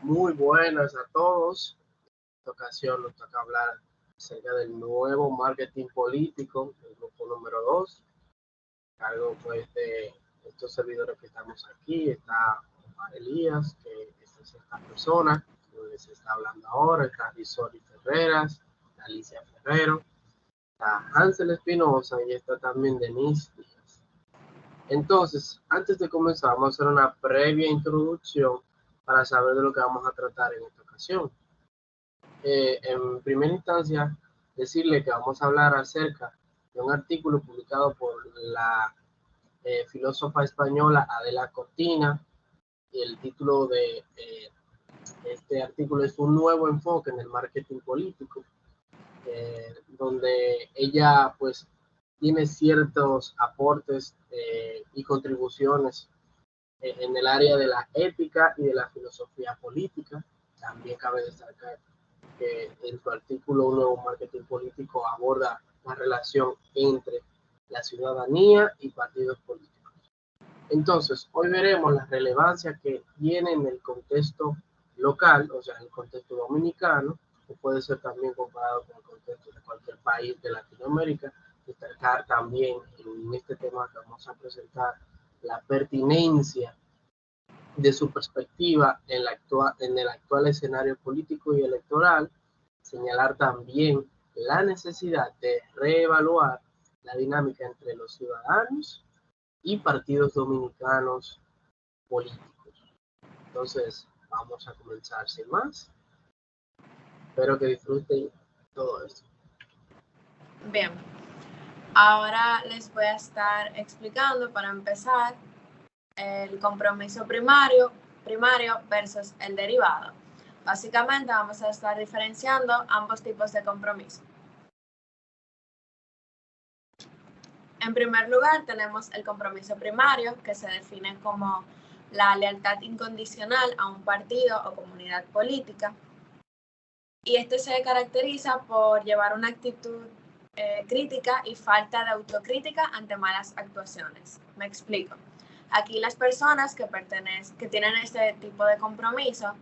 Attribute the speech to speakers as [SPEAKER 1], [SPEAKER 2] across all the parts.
[SPEAKER 1] Muy buenas a todos. En esta ocasión nos toca hablar acerca del nuevo marketing político, el grupo número 2. Cargo pues de estos servidores que estamos aquí. Está Omar Elías, que es esta persona que les está hablando ahora. Está Risoli Ferreras, está Alicia Ferrero, está Hansel Espinosa y está también Denise Díaz. Entonces, antes de comenzar, vamos a hacer una previa introducción para saber de lo que vamos a tratar en esta ocasión. En primera instancia, decirle que vamos a hablar acerca de un artículo publicado por la filósofa española Adela Cortina, y el título de este artículo es Un nuevo enfoque en el marketing político, donde ella pues tiene ciertos aportes y contribuciones en el área de la ética y de la filosofía política. También cabe destacar que en su artículo Un nuevo marketing político aborda la relación entre la ciudadanía y partidos políticos. Entonces, hoy veremos la relevancia que tiene en el contexto local, o sea, en el contexto dominicano, que puede ser también comparado con el contexto de cualquier país de Latinoamérica. Destacar también en este tema que vamos a presentar la pertinencia de su perspectiva en el actual escenario político y electoral. Señalar también la necesidad de reevaluar la dinámica entre los ciudadanos y partidos dominicanos políticos. Entonces, vamos a comenzar sin más. Espero que disfruten todo esto.
[SPEAKER 2] Bien, ahora les voy a estar explicando, para empezar, el compromiso primario versus el derivado. Básicamente vamos a estar diferenciando ambos tipos de compromiso. En primer lugar, tenemos el compromiso primario, que se define como la lealtad incondicional a un partido o comunidad política. Y este se caracteriza por llevar una actitud crítica y falta de autocrítica ante malas actuaciones. Me explico. Aquí las personas que tienen este tipo de compromiso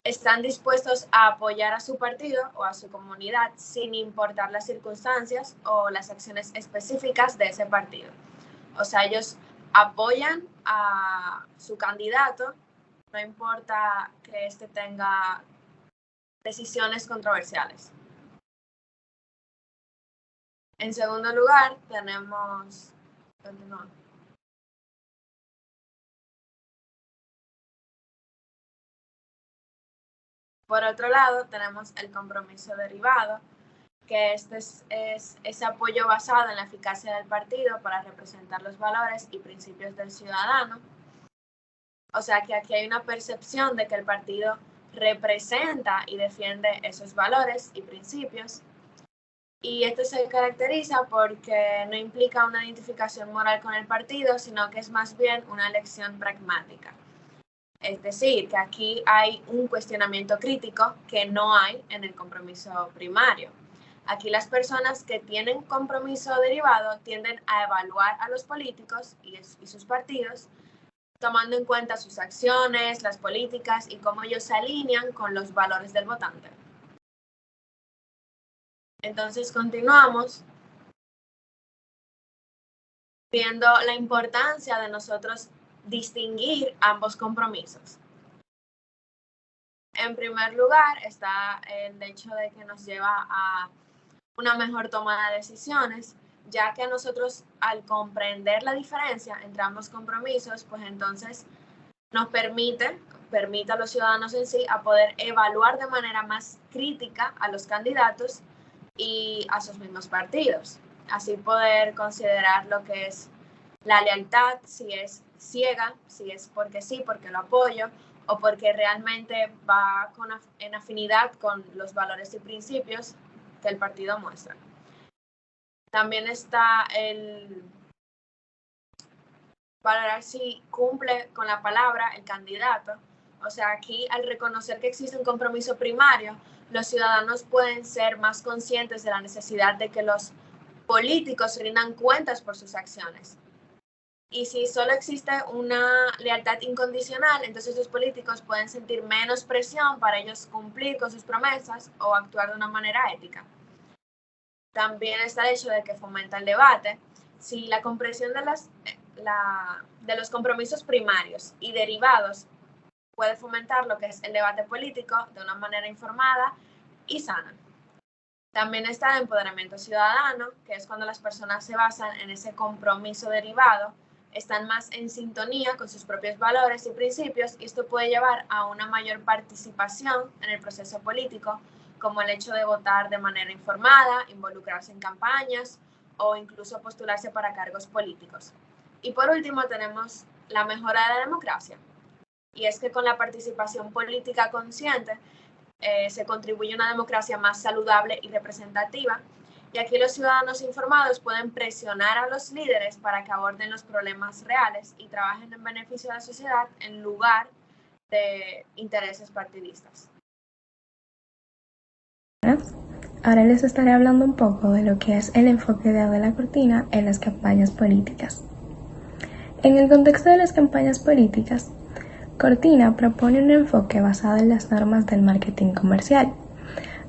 [SPEAKER 2] están dispuestos a apoyar a su partido o a su comunidad sin importar las circunstancias o las acciones específicas de ese partido. O sea, ellos apoyan a su candidato, no importa que éste tenga decisiones controversiales. En segundo lugar, tenemos... Por otro lado, tenemos el compromiso derivado, que este es ese apoyo basado en la eficacia del partido para representar los valores y principios del ciudadano. O sea que aquí hay una percepción de que el partido representa y defiende esos valores y principios. Y esto se caracteriza porque no implica una identificación moral con el partido, sino que es más bien una elección pragmática. Es decir, que aquí hay un cuestionamiento crítico que no hay en el compromiso primario. Aquí las personas que tienen compromiso derivado tienden a evaluar a los políticos y sus partidos, tomando en cuenta sus acciones, las políticas y cómo ellos se alinean con los valores del votante. Entonces continuamos viendo la importancia de nosotros distinguir ambos compromisos. En primer lugar está el hecho de que nos lleva a una mejor toma de decisiones, ya que nosotros al comprender la diferencia entre ambos compromisos, pues entonces nos permite a los ciudadanos en sí a poder evaluar de manera más crítica a los candidatos y a sus mismos partidos. Así poder considerar lo que es la lealtad, si es ciega, si es porque sí, porque lo apoyo, o porque realmente va en afinidad con los valores y principios que el partido muestra. También está el valorar si cumple con la palabra el candidato. O sea, aquí al reconocer que existe un compromiso primario, los ciudadanos pueden ser más conscientes de la necesidad de que los políticos rindan cuentas por sus acciones. Y si solo existe una lealtad incondicional, entonces los políticos pueden sentir menos presión para ellos cumplir con sus promesas o actuar de una manera ética. También está el hecho de que fomenta el debate. Si la comprensión de los compromisos primarios y derivados puede fomentar lo que es el debate político de una manera informada y sana. También está el empoderamiento ciudadano, que es cuando las personas se basan en ese compromiso derivado, están más en sintonía con sus propios valores y principios, y esto puede llevar a una mayor participación en el proceso político, como el hecho de votar de manera informada, involucrarse en campañas o incluso postularse para cargos políticos. Y por último tenemos la mejora de la democracia, y es que con la participación política consciente se contribuye a una democracia más saludable y representativa, y aquí los ciudadanos informados pueden presionar a los líderes para que aborden los problemas reales y trabajen en beneficio de la sociedad en lugar de intereses partidistas.
[SPEAKER 3] Ahora les estaré hablando un poco de lo que es el enfoque de Adela Cortina en las campañas políticas. En el contexto de las campañas políticas, Cortina propone un enfoque basado en las normas del marketing comercial,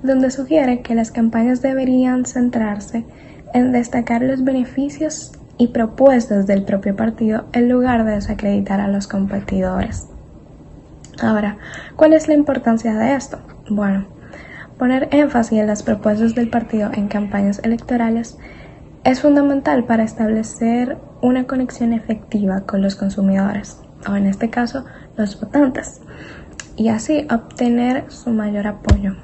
[SPEAKER 3] donde sugiere que las campañas deberían centrarse en destacar los beneficios y propuestas del propio partido en lugar de desacreditar a los competidores. Ahora, ¿cuál es la importancia de esto? Bueno, poner énfasis en las propuestas del partido en campañas electorales es fundamental para establecer una conexión efectiva con los consumidores, o en este caso, los votantes, y así obtener su mayor apoyo.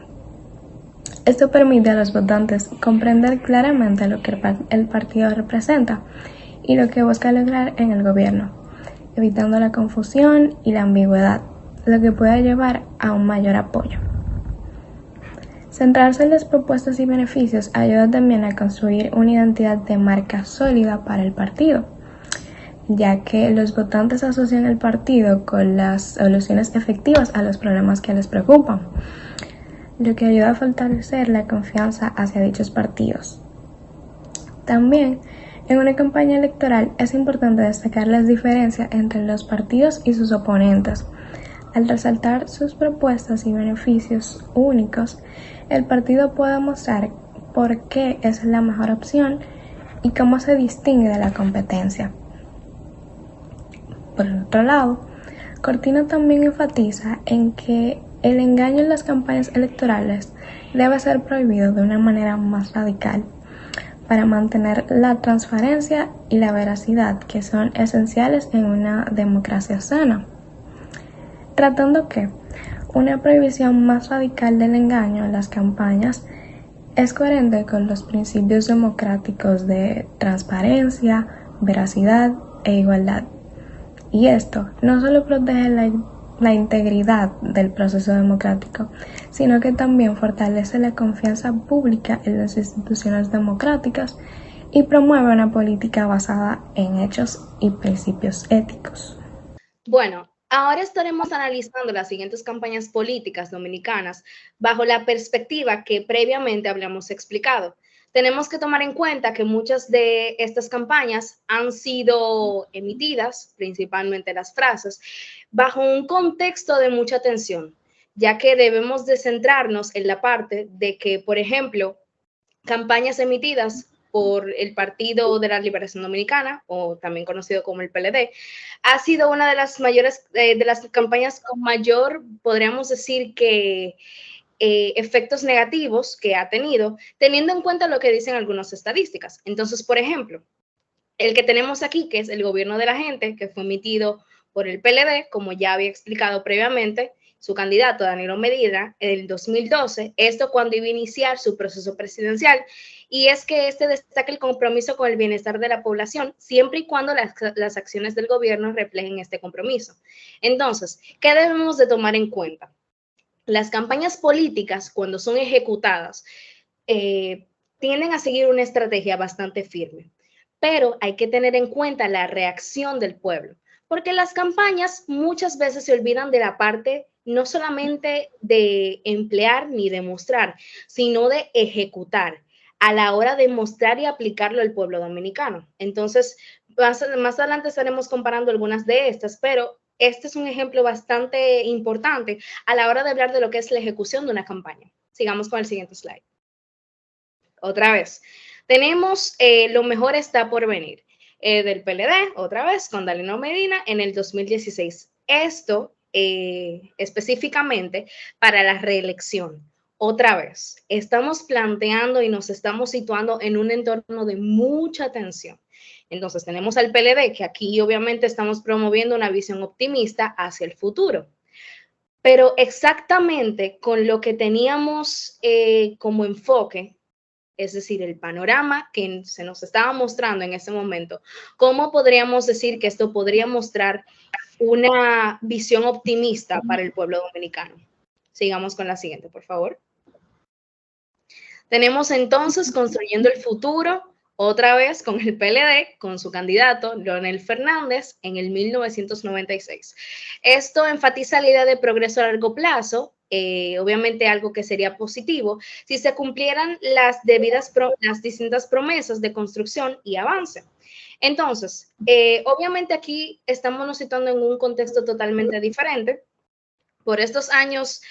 [SPEAKER 3] Esto permite a los votantes comprender claramente lo que el partido representa y lo que busca lograr en el gobierno, evitando la confusión y la ambigüedad, lo que puede llevar a un mayor apoyo. Centrarse en las propuestas y beneficios ayuda también a construir una identidad de marca sólida para el partido, ya que los votantes asocian el partido con las soluciones efectivas a los problemas que les preocupan, lo que ayuda a fortalecer la confianza hacia dichos partidos. También, en una campaña electoral es importante destacar las diferencias entre los partidos y sus oponentes. Al resaltar sus propuestas y beneficios únicos, el partido puede mostrar por qué es la mejor opción y cómo se distingue de la competencia. Por otro lado, Cortina también enfatiza en que el engaño en las campañas electorales debe ser prohibido de una manera más radical para mantener la transparencia y la veracidad que son esenciales en una democracia sana. Tratando que una prohibición más radical del engaño en las campañas es coherente con los principios democráticos de transparencia, veracidad e igualdad. Y esto no solo protege la integridad del proceso democrático, sino que también fortalece la confianza pública en las instituciones democráticas y promueve una política basada en hechos y principios éticos.
[SPEAKER 4] Bueno, ahora estaremos analizando las siguientes campañas políticas dominicanas bajo la perspectiva que previamente habíamos explicado. Tenemos que tomar en cuenta que muchas de estas campañas han sido emitidas, principalmente las frases, bajo un contexto de mucha tensión, ya que debemos de centrarnos en la parte de que, por ejemplo, campañas emitidas por el Partido de la Liberación Dominicana, o también conocido como el PLD, ha sido una de las mayores, de las campañas con mayor, podríamos decir que, efectos negativos que ha tenido, teniendo en cuenta lo que dicen algunas estadísticas. Entonces, por ejemplo, el que tenemos aquí, que es el gobierno de la gente, que fue emitido por el PLD, como ya había explicado previamente, su candidato Danilo Medina en el 2012, esto cuando iba a iniciar su proceso presidencial, y es que este destaca el compromiso con el bienestar de la población, siempre y cuando las acciones del gobierno reflejen este compromiso. Entonces, ¿qué debemos de tomar en cuenta? Las campañas políticas, cuando son ejecutadas, tienden a seguir una estrategia bastante firme, pero hay que tener en cuenta la reacción del pueblo, porque las campañas muchas veces se olvidan de la parte no solamente de emplear ni demostrar, sino de ejecutar a la hora de mostrar y aplicarlo al pueblo dominicano. Entonces, Más adelante estaremos comparando algunas de estas, pero este es un ejemplo bastante importante a la hora de hablar de lo que es la ejecución de una campaña. Sigamos con el siguiente slide. Otra vez, tenemos Lo mejor está por venir, del PLD, otra vez, con Danilo Medina en el 2016. Esto específicamente para la reelección. Otra vez, estamos planteando y nos estamos situando en un entorno de mucha tensión. Entonces tenemos al PLD, que aquí obviamente estamos promoviendo una visión optimista hacia el futuro. Pero exactamente con lo que teníamos como enfoque, es decir, el panorama que se nos estaba mostrando en ese momento, ¿cómo podríamos decir que esto podría mostrar una visión optimista para el pueblo dominicano? Sigamos con la siguiente, por favor. Tenemos entonces Construyendo el Futuro, otra vez con el PLD, con su candidato, Leonel Fernández, en el 1996. Esto enfatiza la idea de progreso a largo plazo, obviamente algo que sería positivo, si se cumplieran las distintas promesas de construcción y avance. Entonces, obviamente aquí estamos situando en un contexto totalmente diferente. Por estos años,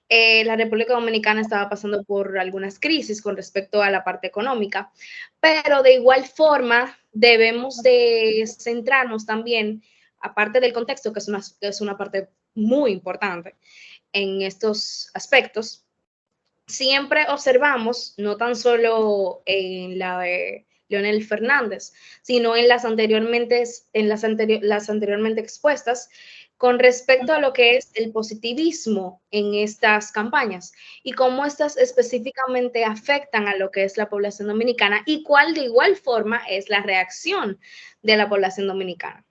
[SPEAKER 4] la República Dominicana estaba pasando por algunas crisis con respecto a la parte económica, pero de igual forma debemos de centrarnos también, aparte del contexto, que es una parte muy importante en estos aspectos, siempre observamos, no tan solo en la de Leonel Fernández, sino en las anteriormente expuestas, con respecto a lo que es el positivismo en estas campañas y cómo estas específicamente afectan a lo que es la población dominicana y cuál de igual forma es la reacción de la población dominicana.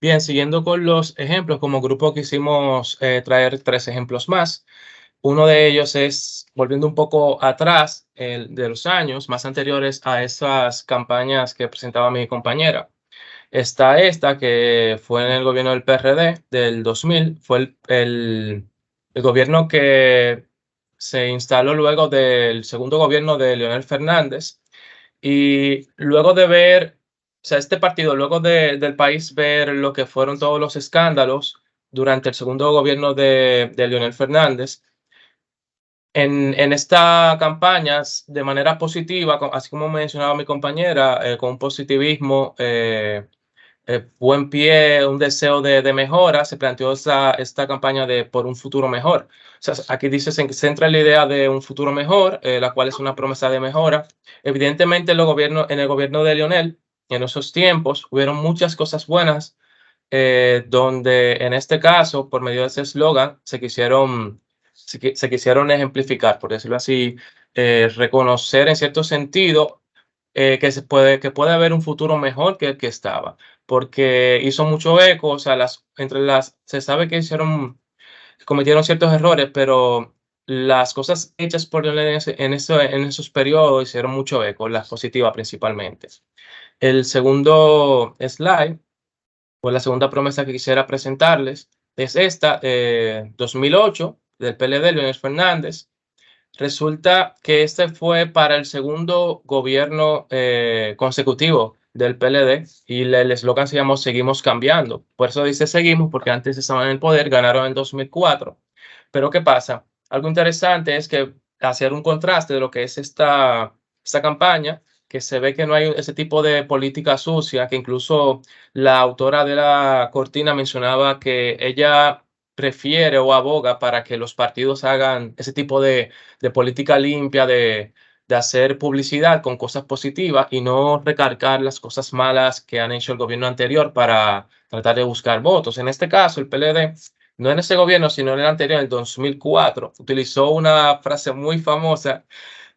[SPEAKER 5] Bien, siguiendo con los ejemplos, como grupo quisimos traer 3 ejemplos más. Uno de ellos es, volviendo un poco atrás de los años más anteriores a esas campañas que presentaba mi compañera. Está esta que fue en el gobierno del PRD del 2000, fue el gobierno que se instaló luego del segundo gobierno de Leonel Fernández. Y luego de ver, o sea, este partido, luego del país ver lo que fueron todos los escándalos durante el segundo gobierno de Leonel Fernández, en esta campaña, de manera positiva, así como mencionaba mi compañera, con un positivismo, buen pie, un deseo de mejora, se planteó esta campaña de por un futuro mejor. O sea, aquí dice, se centra en la idea de un futuro mejor, la cual es una promesa de mejora. Evidentemente, en el gobierno de Leonel, en esos tiempos, hubieron muchas cosas buenas, donde en este caso, por medio de ese eslogan, se quisieron ejemplificar, por decirlo así, reconocer en cierto sentido que puede haber un futuro mejor que el que estaba, porque hizo mucho eco, o sea, se sabe que cometieron ciertos errores, pero las cosas hechas por él en esos periodos hicieron mucho eco, las positivas principalmente. El segundo slide, o la segunda promesa que quisiera presentarles, es esta, 2008, del PLD, Leonel Fernández. Resulta que este fue para el segundo gobierno consecutivo del PLD y el eslogan se llamó Seguimos cambiando. Por eso dice seguimos, porque antes estaban en el poder, ganaron en 2004. Pero ¿qué pasa? Algo interesante es que hacer un contraste de lo que es esta campaña, que se ve que no hay ese tipo de política sucia, que incluso la autora de la cortina mencionaba que ella prefiere o aboga para que los partidos hagan ese tipo de política limpia, de hacer publicidad con cosas positivas y no recargar las cosas malas que han hecho el gobierno anterior para tratar de buscar votos. En este caso, el PLD, no en ese gobierno, sino en el anterior, en el 2004, utilizó una frase muy famosa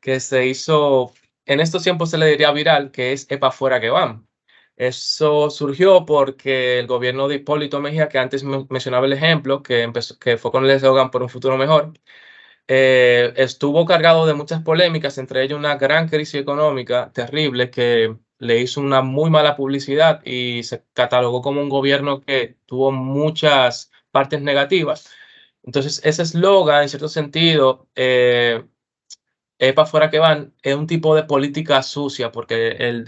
[SPEAKER 5] que se hizo, en estos tiempos se le diría viral, que es "epa fuera que van". Eso surgió porque el gobierno de Hipólito Mejía, que antes mencionaba el ejemplo, que fue con el eslogan por un futuro mejor, estuvo cargado de muchas polémicas, entre ellas una gran crisis económica terrible que le hizo una muy mala publicidad y se catalogó como un gobierno que tuvo muchas partes negativas. Entonces, ese eslogan, en cierto sentido, es para afuera que van, es un tipo de política sucia, porque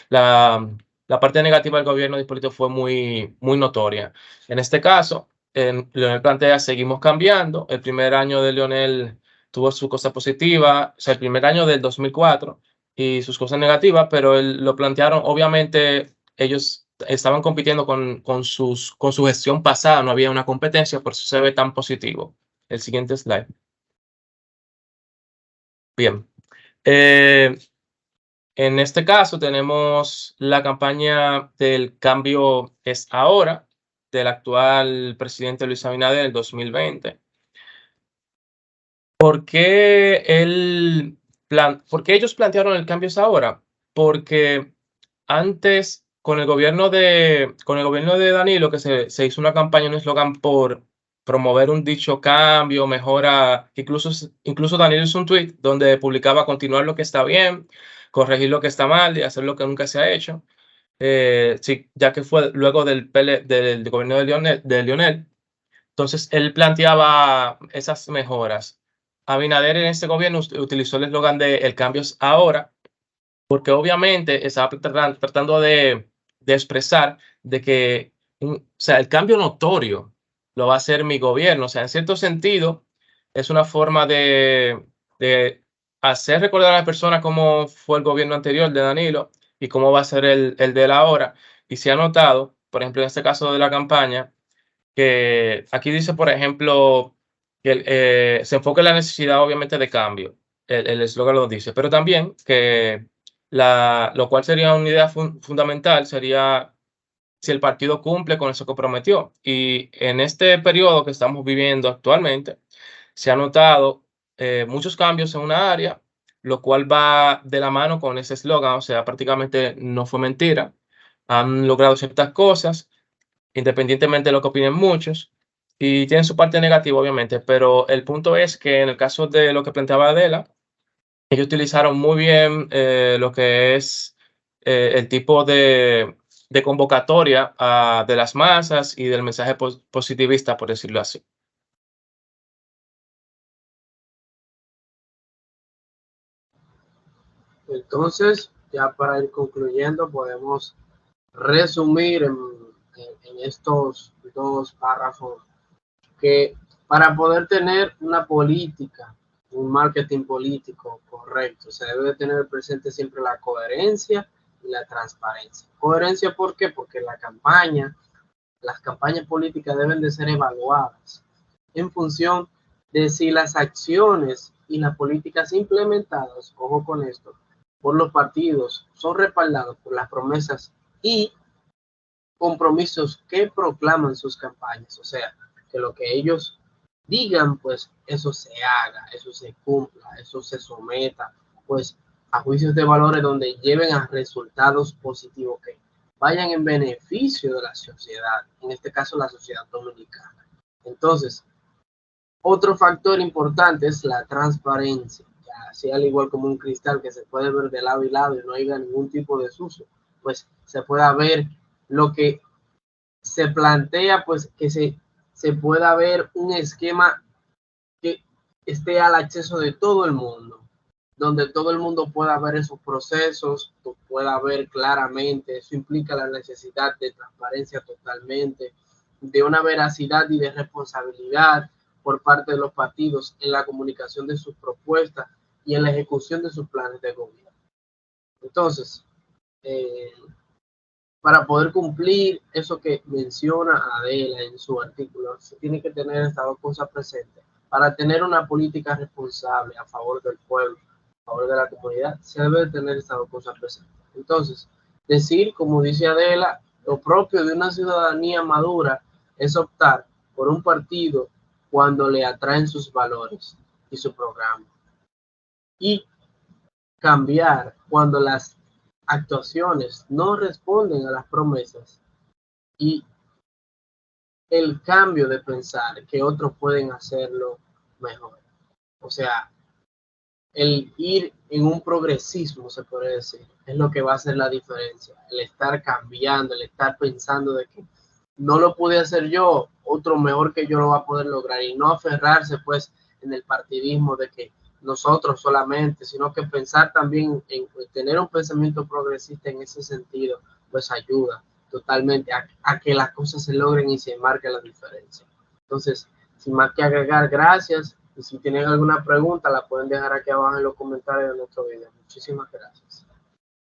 [SPEAKER 5] la parte negativa del gobierno de Hipólito fue muy notoria. En este caso, Leonel plantea, seguimos cambiando. El primer año de Leonel tuvo su cosa positiva, o sea, el primer año del 2004 y sus cosas negativas, pero él lo plantearon, obviamente ellos estaban compitiendo con su gestión pasada, no había una competencia, por eso se ve tan positivo. El siguiente slide. Bien. En este caso tenemos la campaña del cambio es ahora, del actual presidente Luis Abinader del 2020. ¿Por qué ellos plantearon el cambio es ahora? Porque antes, con el gobierno de Danilo, que se hizo una campaña, un eslogan por promover un dicho cambio, mejora, incluso Danilo hizo un tweet donde publicaba continuar lo que está bien, corregir lo que está mal y hacer lo que nunca se ha hecho. Sí, ya que fue luego del gobierno de Lionel. Entonces, él planteaba esas mejoras. Abinader en este gobierno utilizó el eslogan de el cambio es ahora, porque obviamente estaba tratando de expresar de que, o sea, el cambio notorio lo va a hacer mi gobierno. O sea, en cierto sentido, es una forma de hacer recordar a las personas cómo fue el gobierno anterior de Danilo y cómo va a ser el de él ahora. Y se ha notado, por ejemplo, en este caso de la campaña, que aquí dice, por ejemplo, que se enfoca en la necesidad, obviamente, de cambio. El eslogan lo dice, pero también que lo cual sería una idea fundamental, sería si el partido cumple con eso que prometió. Y en este periodo que estamos viviendo actualmente, se han notado muchos cambios en una área, lo cual va de la mano con ese eslogan, o sea, prácticamente no fue mentira. Han logrado ciertas cosas independientemente de lo que opinen muchos, y tienen su parte negativa, obviamente, pero el punto es que en el caso de lo que planteaba Adela, ellos utilizaron muy bien lo que es el tipo de convocatoria de las masas y del mensaje positivista, por decirlo así.
[SPEAKER 1] Entonces, ya para ir concluyendo, podemos resumir en estos dos párrafos que para poder tener una política, un marketing político correcto, se debe tener presente siempre la coherencia y la transparencia. Coherencia, ¿por qué? Porque las campañas políticas deben de ser evaluadas en función de si las acciones y las políticas implementadas, ojo con esto, por los partidos son respaldados por las promesas y compromisos que proclaman sus campañas. O sea, que lo que ellos digan, pues eso se haga, eso se cumpla, eso se someta, pues a juicios de valores donde lleven a resultados positivos que vayan en beneficio de la sociedad, en este caso la sociedad dominicana. Entonces, otro factor importante es la transparencia. Así al igual como un cristal que se puede ver de lado y lado y no haya ningún tipo de sucio, pues se pueda ver lo que se plantea, pues que se pueda ver un esquema que esté al acceso de todo el mundo, donde todo el mundo pueda ver esos procesos, pueda ver claramente. Eso implica la necesidad de transparencia totalmente, de una veracidad y de responsabilidad por parte de los partidos en la comunicación de sus propuestas y en la ejecución de sus planes de gobierno. Entonces, para poder cumplir eso que menciona Adela en su artículo, se tiene que tener estas dos cosas presentes. Para tener una política responsable a favor del pueblo, a favor de la comunidad, se debe tener estas dos cosas presentes. Entonces, decir, como dice Adela, lo propio de una ciudadanía madura es optar por un partido cuando le atraen sus valores y su programa. Y cambiar cuando las actuaciones no responden a las promesas, y el cambio de pensar que otros pueden hacerlo mejor. O sea, el ir en un progresismo, se puede decir, es lo que va a hacer la diferencia. El estar cambiando, el estar pensando de que no lo pude hacer yo, otro mejor que yo lo va a poder lograr, y no aferrarse pues en el partidismo de que nosotros solamente, sino que pensar también en tener un pensamiento progresista en ese sentido, pues ayuda totalmente a que las cosas se logren y se marque la diferencia. Entonces, sin más que agregar, gracias. Y si tienen alguna pregunta, la pueden dejar aquí abajo en los comentarios de nuestro video. Muchísimas gracias.